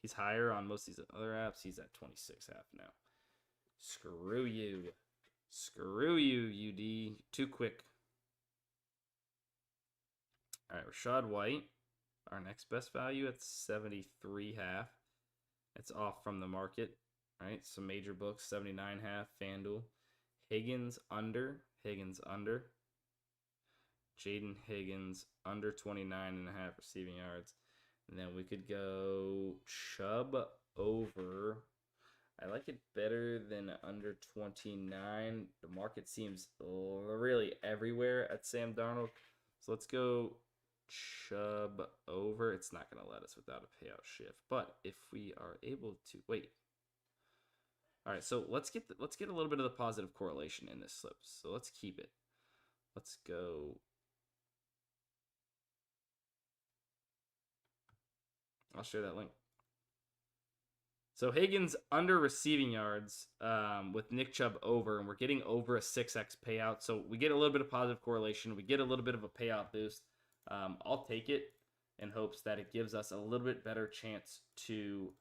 He's higher on most of these other apps. He's at 26.5 now. Screw you. Screw you, UD. Too quick. All right, Rashad White, our next best value at 73.5. It's off from the market, right? Some major books, 79.5, FanDuel. Higgins under. Jaden Higgins under 29.5 receiving yards. And then we could go Chubb over. I like it better than under 29. The market seems really everywhere at Sam Darnold. So let's go Chubb over. It's not going to let us without a payout shift. But if we are able to... Wait. All right, so let's get a little bit of the positive correlation in this slip. So let's keep it. Let's go... I'll share that link. So Higgins under receiving yards with Nick Chubb over, and we're getting over a 6x payout. So we get a little bit of positive correlation. We get a little bit of a payout boost. I'll take it in hopes that it gives us a little bit better chance to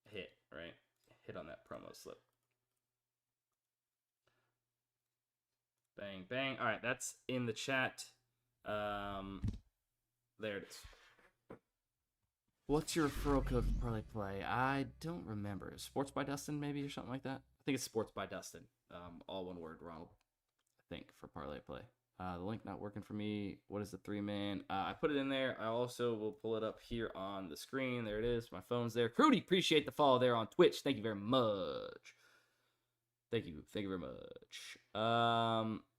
hit on that promo slip. Bang, bang. All right, that's in the chat. There it is. What's your referral code for ParlayPlay? I don't remember. Sports by Dustin, maybe, or something like that? I think it's Sports by Dustin. All one word, Ronald. I think, for ParlayPlay. The link not working for me. What is the 3-man? I put it in there. I also will pull it up here on the screen. There it is. My phone's there. Crudy, appreciate the follow there on Twitch. Thank you very much. Thank you very much.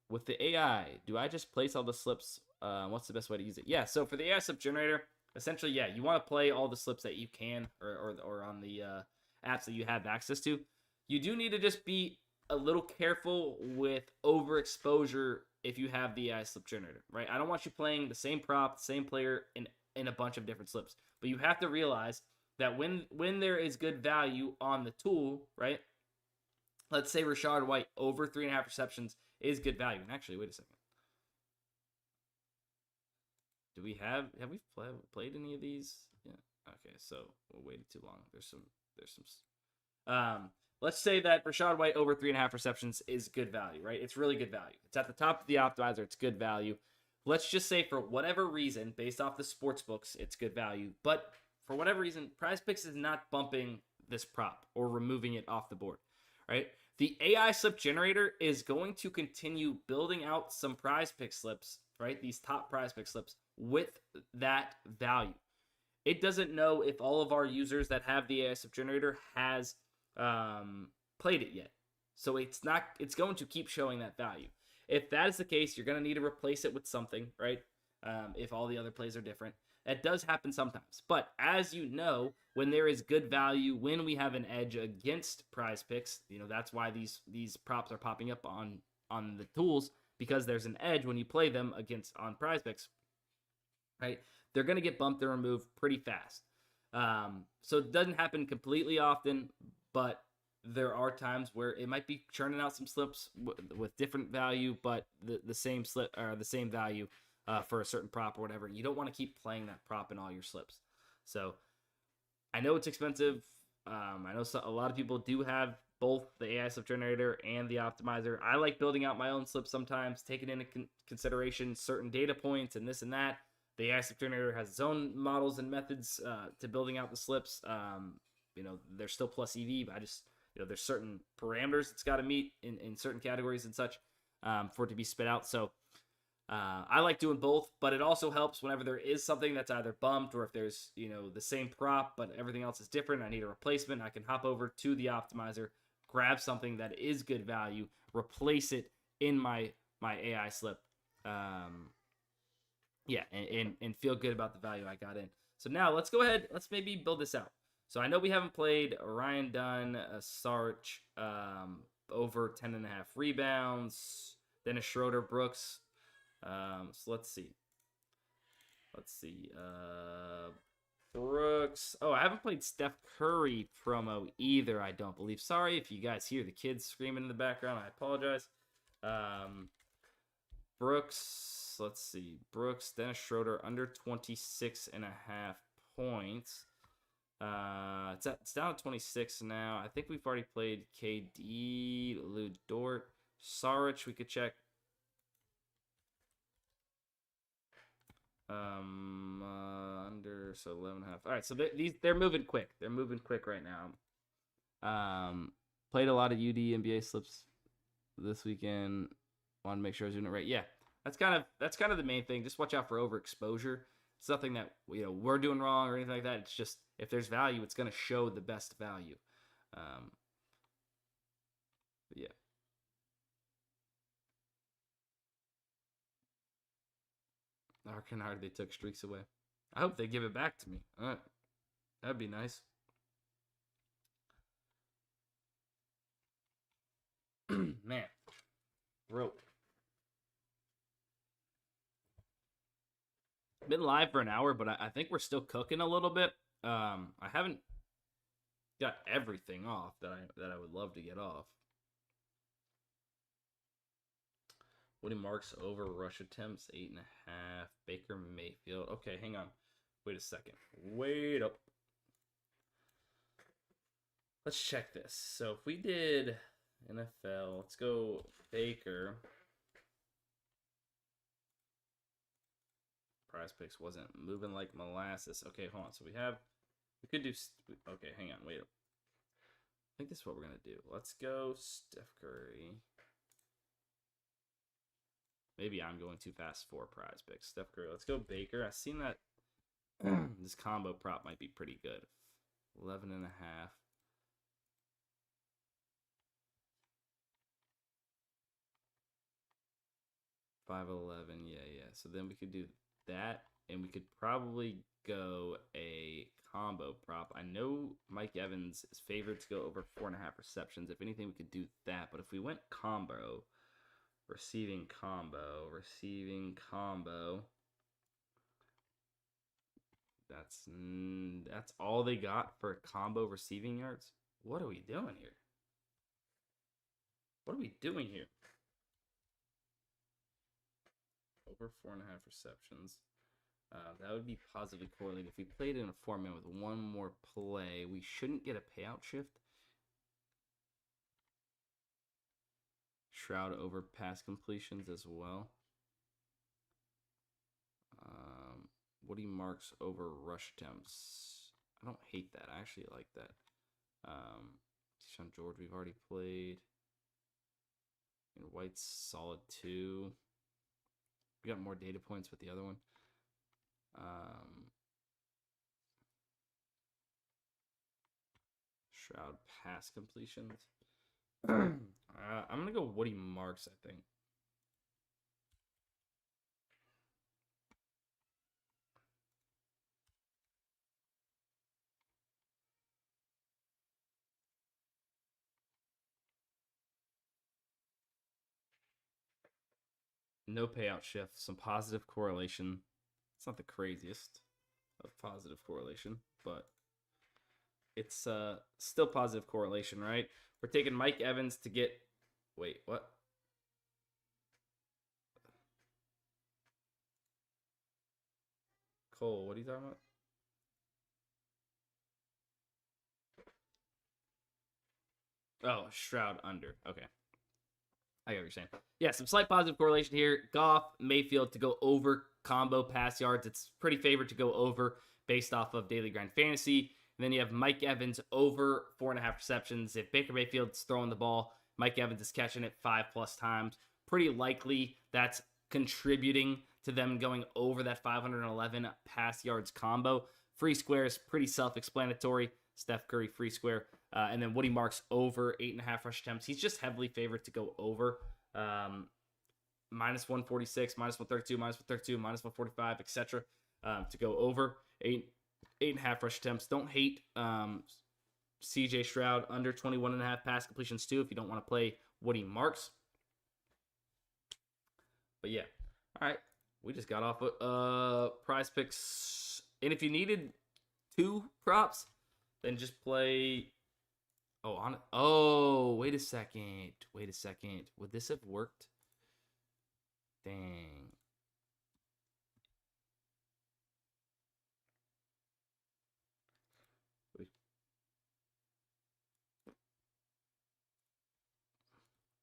With the AI, do I just place all the slips? What's the best way to use it? Yeah, so for the AI slip generator, essentially, yeah, you want to play all the slips that you can or on the apps that you have access to. You do need to just be a little careful with overexposure if you have the AI slip generator, right? I don't want you playing the same prop, the same player in a bunch of different slips. But you have to realize that when there is good value on the tool, right? Let's say Rashad White over 3.5 receptions is good value. And actually, wait a second. Do we have we played any of these? Yeah. Okay, so we waited too long. There's some. Let's say that Rashad White over 3.5 receptions is good value, right? It's really good value. It's at the top of the optimizer. It's good value. Let's just say for whatever reason, based off the sports books, it's good value. But for whatever reason, PrizePicks is not bumping this prop or removing it off the board, right? The AI slip generator is going to continue building out some PrizePicks slips, right? These top PrizePicks slips with that value. It doesn't know if all of our users that have the AI slip generator has played it yet. So it's going to keep showing that value. If that is the case, you're going to need to replace it with something, right? If all the other plays are different. That does happen sometimes. But as you know, when there is good value, when we have an edge against PrizePicks, that's why these props are popping up on the tools, because there's an edge when you play them on PrizePicks, right? They're going to get bumped and removed pretty fast. So it doesn't happen completely often, but there are times where it might be churning out some slips with different value, but the same slip or the same value for a certain prop or whatever. You don't want to keep playing that prop in all your slips. So I know it's expensive. I know a lot of people do have both the AI slip generator and the optimizer. I like building out my own slips sometimes, taking into consideration certain data points and this and that. The AI slip generator has its own models and methods to building out the slips. There's still plus EV, but I just, there's certain parameters it's got to meet in certain categories and such for it to be spit out. So I like doing both, but it also helps whenever there is something that's either bumped or if there's, the same prop, but everything else is different. I need a replacement. I can hop over to the optimizer, grab something that is good value, replace it in my AI slip. And feel good about the value I got in. So now let's go ahead. Let's maybe build this out. So I know we haven't played Ryan Dunn, Sarch, over 10.5 rebounds, Dennis Schroeder, Brooks. So let's see. Brooks. Oh, I haven't played Steph Curry promo either, I don't believe. Sorry if you guys hear the kids screaming in the background. I apologize. Brooks. Let's see. Brooks, Dennis Schroeder, under 26.5 points. It's down to 26 now. I think we've already played KD, Lou Dort, Saric. We could check. Under 11.5. All right, so they're moving quick. They're moving quick right now. Played a lot of WNBA slips this weekend. Want to make sure I was doing it right. Yeah, that's kind of the main thing. Just watch out for overexposure. It's nothing that we're doing wrong or anything like that. It's just if there's value, it's going to show the best value. Yeah. Arcanard, they took streaks away. I hope they give it back to me. All right. That'd be nice. Man. Rope. Been live for an hour, but I think we're still cooking a little bit. I haven't got everything off that I would love to get off. Woody Marks over rush attempts, 8.5. Baker Mayfield. Okay, hang on. Wait a second. Wait up. Let's check this. So if we did NFL, let's go Baker. PrizePicks wasn't moving like molasses. Okay, hold on. So we could do. Okay, hang on. Wait up. I think this is what we're gonna do. Let's go Steph Curry. Maybe I'm going too fast for PrizePicks. Steph Curry. Let's go Baker. I've seen that this combo prop might be pretty good. 11.5. 511. Yeah. So then we could do that, and we could probably go a combo prop. I know Mike Evans is favored to go over 4.5 receptions. If anything, we could do that. But if we went combo, receiving combo, that's all they got for combo receiving yards. What are we doing here? Over 4.5 receptions. That would be positively correlated. If we played in a format with one more play, we shouldn't get a payout shift. Shroud over pass completions as well. Woody Marks over rush attempts. I don't hate that. I actually like that. Sean George, we've already played. And White's solid 2. We got more data points with the other one. Shroud pass completions. I'm going to go Woody Marks, I think. No payout shift. Some positive correlation. It's not the craziest of positive correlation, but It's still positive correlation, right? We're taking Mike Evans to get. Wait, what? Cole, what are you talking about? Oh, Stroud under. Okay. I get what you're saying. Yeah, some slight positive correlation here. Goff, Mayfield to go over combo pass yards. It's pretty favored to go over based off of Daily Grind Fantasy. And then you have Mike Evans over 4.5 receptions. If Baker Mayfield's throwing the ball, Mike Evans is catching it 5+ times. Pretty likely that's contributing to them going over that 511 pass yards combo. Free square is pretty self-explanatory. Steph Curry free square. And then Woody Marks over 8.5 rush attempts. He's just heavily favored to go over. Minus 146, minus 132, minus 132, minus 145, etc. To go over 8.5 rush attempts. Don't hate CJ Stroud under 21.5 pass completions too if you don't want to play Woody Marks. But yeah, all right. We just got off PrizePicks, and if you needed 2 props, then just play. Wait a second. Would this have worked? Dang.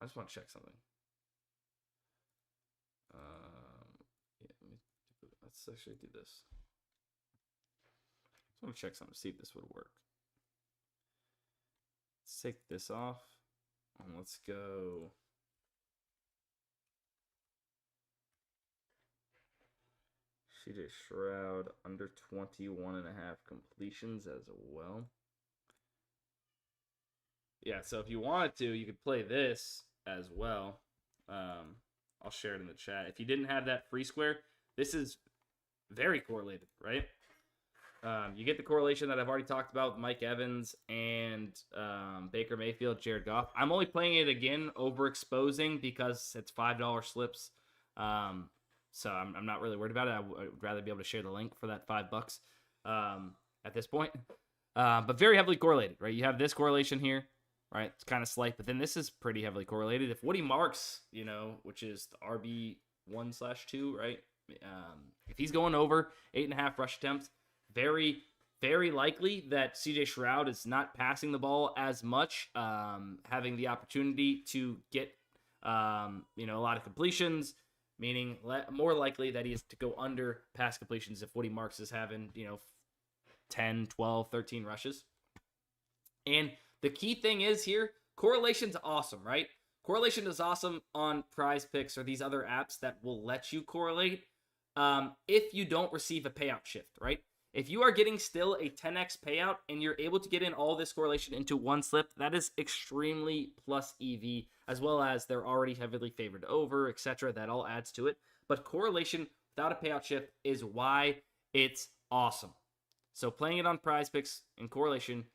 I just want to check something. Let's actually do this. I just want to check something, see if this would work. Let's take this off, and let's go. CJ Stroud under 21.5 completions as well. Yeah, so if you wanted to, you could play this as well. I'll share it in the chat. If you didn't have that free square, this is very correlated, right? You get the correlation that I've already talked about with Mike Evans and Baker Mayfield, Jared Goff. I'm only playing it again overexposing because it's $5 slips. So I'm not really worried about it. I would rather be able to share the link for that $5 at this point. But very heavily correlated, right? You have this correlation here, right? It's kind of slight, but then this is pretty heavily correlated. If Woody Marks, which is the RB1/2, right? If he's going over 8.5 rush attempts, very, very likely that CJ Stroud is not passing the ball as much, having the opportunity to get, a lot of completions, meaning more likely that he is to go under pass completions if Woody Marks is having, 10, 12, 13 rushes. And the key thing is here, correlation's awesome, right? Correlation is awesome on PrizePicks or these other apps that will let you correlate if you don't receive a payout shift, right? If you are getting still a 10x payout and you're able to get in all this correlation into one slip, that is extremely plus EV, as well as they're already heavily favored over, etc. That all adds to it. But correlation without a payout shift is why it's awesome. So playing it on PrizePicks in correlation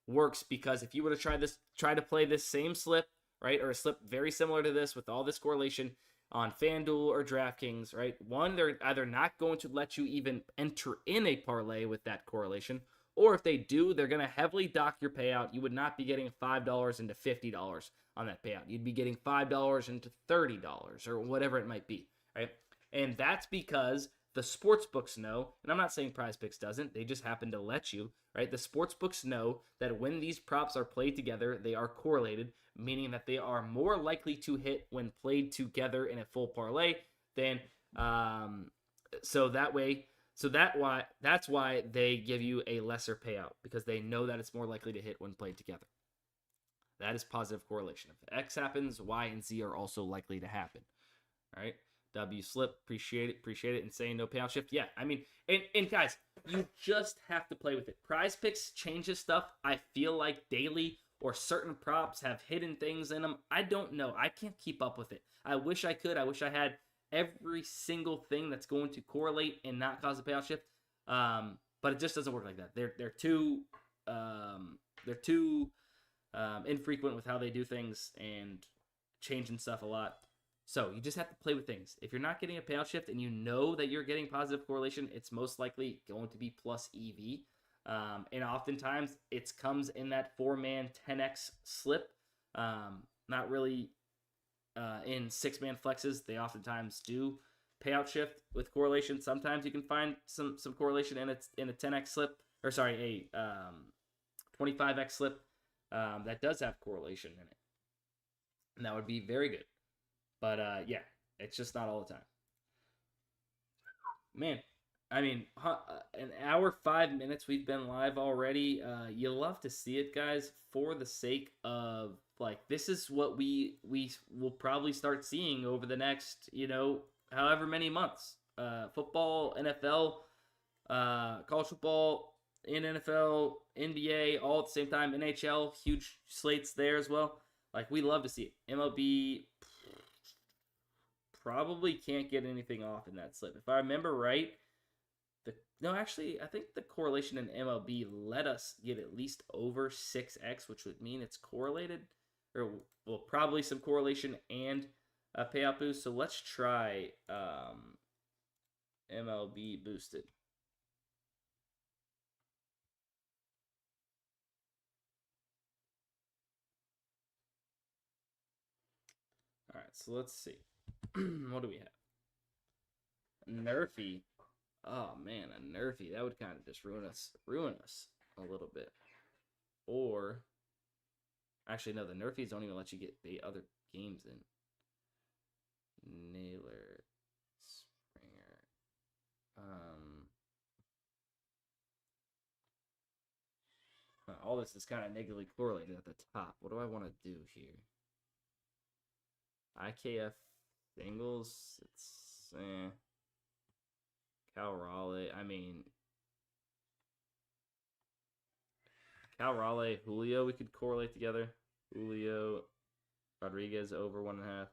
works because if you were to try to play this same slip, right, or a slip very similar to this with all this correlation on FanDuel or DraftKings, right? One, they're either not going to let you even enter in a parlay with that correlation, or if they do, they're going to heavily dock your payout. You would not be getting $5 into $50 on that payout. You'd be getting $5 into $30 or whatever it might be, right? And that's because the sportsbooks know, and I'm not saying PrizePicks doesn't, they just happen to let you, right? The sportsbooks know that when these props are played together, they are correlated, meaning that they are more likely to hit when played together in a full parlay than that's why they give you a lesser payout, because they know that it's more likely to hit when played together. That is positive correlation. If X happens, Y and Z are also likely to happen. All right. W slip, appreciate it, and saying no payout shift. Yeah, I mean, and guys, you just have to play with it. PrizePicks changes stuff, I feel like, daily, or certain props have hidden things in them. I don't know. I can't keep up with it. I wish I could. I wish I had every single thing that's going to correlate and not cause a payout shift. But it just doesn't work like that. They're too infrequent with how they do things and changing stuff a lot. So you just have to play with things. If you're not getting a payout shift and you know that you're getting positive correlation, it's most likely going to be plus EV. And oftentimes it comes in that 4-man 10x slip. Not really in 6-man flexes. They oftentimes do payout shift with correlation. Sometimes you can find some correlation in a 10x slip, or sorry, a 25x slip that does have correlation in it, and that would be very good. But yeah, it's just not all the time. Man, I mean, an hour 5 minutes we've been live already. You love to see it, guys. For the sake of like, this is what we will probably start seeing over the next, however many months. Football, NFL, college football, in NFL, NBA, all at the same time. NHL, huge slates there as well. Like, we love to see it. MLB probably can't get anything off in that slip. If I remember right, I think the correlation in MLB let us get at least over 6x, which would mean it's correlated, or well, probably some correlation and a payout boost. So let's try MLB boosted. All right, so let's see. What do we have? Nerfy. Oh man, a Nerfy. That would kind of just ruin us a little bit. Or actually no, the Nerfies don't even let you get the other games in. Naylor, Springer. All this is kind of negatively correlated at the top. What do I want to do here? IKF singles. It's Cal Raleigh. I mean, Cal Raleigh, Julio, we could correlate together. Julio, Rodriguez over 1.5.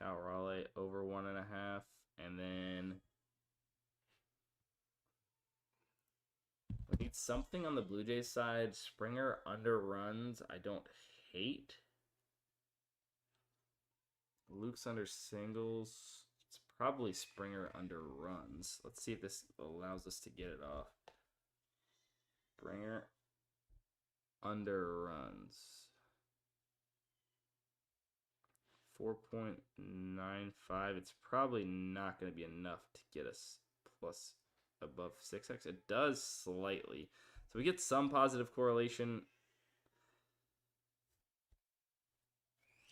Cal Raleigh over 1.5. And then I need something on the Blue Jays side. Springer under runs. I don't hate. Luke's under singles. It's probably Springer under runs. Let's see if this allows us to get it off. Springer under runs. 4.95. It's probably not going to be enough to get us plus above 6x. It does slightly. So we get some positive correlation.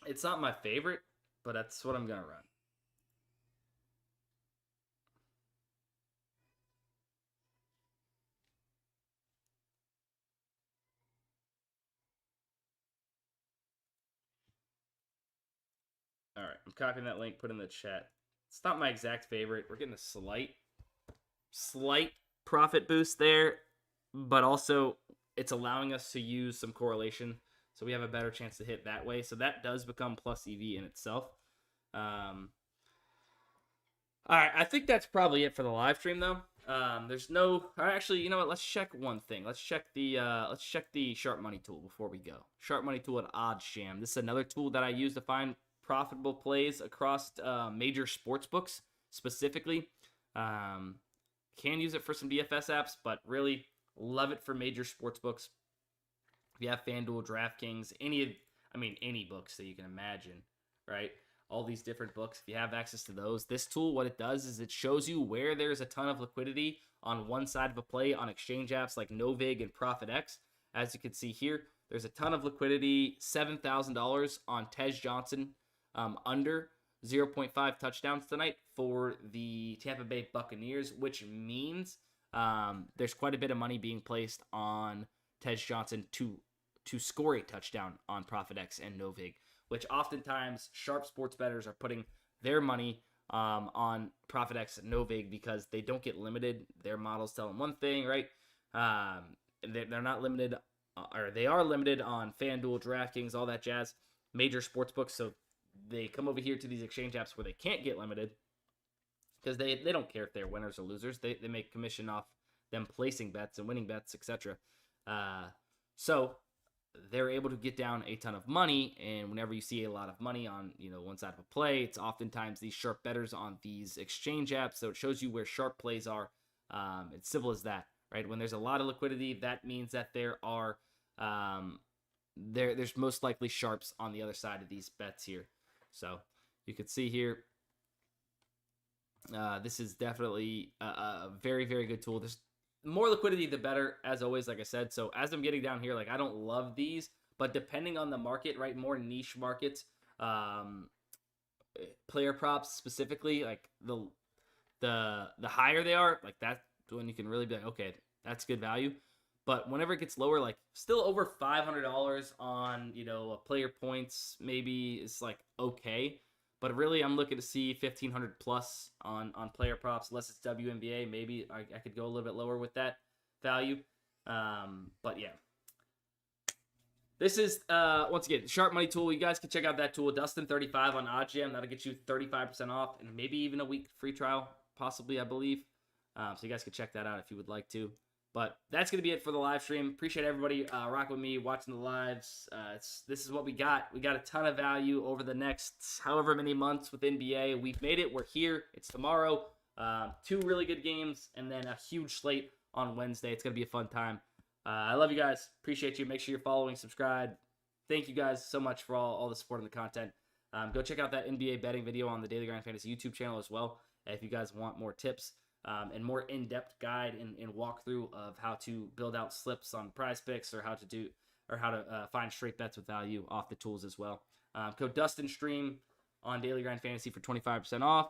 It's not my favorite, but that's what I'm going to run. All right, I'm copying that link, put in the chat. It's not my exact favorite. We're getting a slight profit boost there, but also it's allowing us to use some correlation, so we have a better chance to hit that way. So that does become plus EV in itself. All right, I think that's probably it for the live stream, though. There's no. Actually, you know what? Let's check one thing. Let's check the Sharp Money tool before we go. Sharp Money tool at OddsJam. This is another tool that I use to find profitable plays across major sports books specifically. Can use it for some DFS apps, but really love it for major sports books. If you have FanDuel, DraftKings, any books that you can imagine, right? All these different books. If you have access to those, this tool, what it does is it shows you where there's a ton of liquidity on one side of a play on exchange apps like Novig and ProfitX. As you can see here, there's a ton of liquidity, $7,000 on Tej Johnson under 0.5 touchdowns tonight for the Tampa Bay Buccaneers, which means there's quite a bit of money being placed on Tej Johnson to score a touchdown on ProfitX and Novig, which oftentimes sharp sports bettors are putting their money on ProfitX and Novig because they don't get limited. Their models tell them one thing, right? They're not limited, or they are limited on FanDuel, DraftKings, all that jazz, major sports books. So they come over here to these exchange apps where they can't get limited because they don't care if they're winners or losers. They make commission off them placing bets and winning bets, etc. So they're able to get down a ton of money. And whenever you see a lot of money on, one side of a play, it's oftentimes these sharp bettors on these exchange apps. So it shows you where sharp plays are. It's simple as that, right? When there's a lot of liquidity, that means that there are there's most likely sharps on the other side of these bets here. So you can see here, this is definitely a very, very good tool. There's more liquidity, the better, as always, like I said. So as I'm getting down here, like, I don't love these, but depending on the market, right, more niche markets, player props specifically, like the higher they are, like, that's when you can really be like, okay, that's good value. But whenever it gets lower, like, still over $500 on, a player points, maybe is like okay. But really, I'm looking to see 1,500 plus on player props, unless it's WNBA. Maybe I could go a little bit lower with that value. But yeah. This is, once again, Sharp Money tool. You guys can check out that tool, DUSTIN35 on OddsJam. That'll get you 35% off and maybe even a week free trial, possibly, I believe. So you guys can check that out if you would like to. But that's going to be it for the live stream. Appreciate everybody rocking with me, watching the lives. This is what we got. We got a ton of value over the next however many months with NBA. We've made it. We're here. It's tomorrow. 2 really good games, and then a huge slate on Wednesday. It's going to be a fun time. I love you guys. Appreciate you. Make sure you're following, subscribe. Thank you guys so much for all the support and the content. Go check out that NBA betting video on the Daily Grind Fantasy YouTube channel as well, if you guys want more tips. And more in-depth guide and walkthrough of how to build out slips on PrizePicks, or how to find straight bets with value off the tools as well. Code DustinStream on Daily Grind Fantasy for 25% off.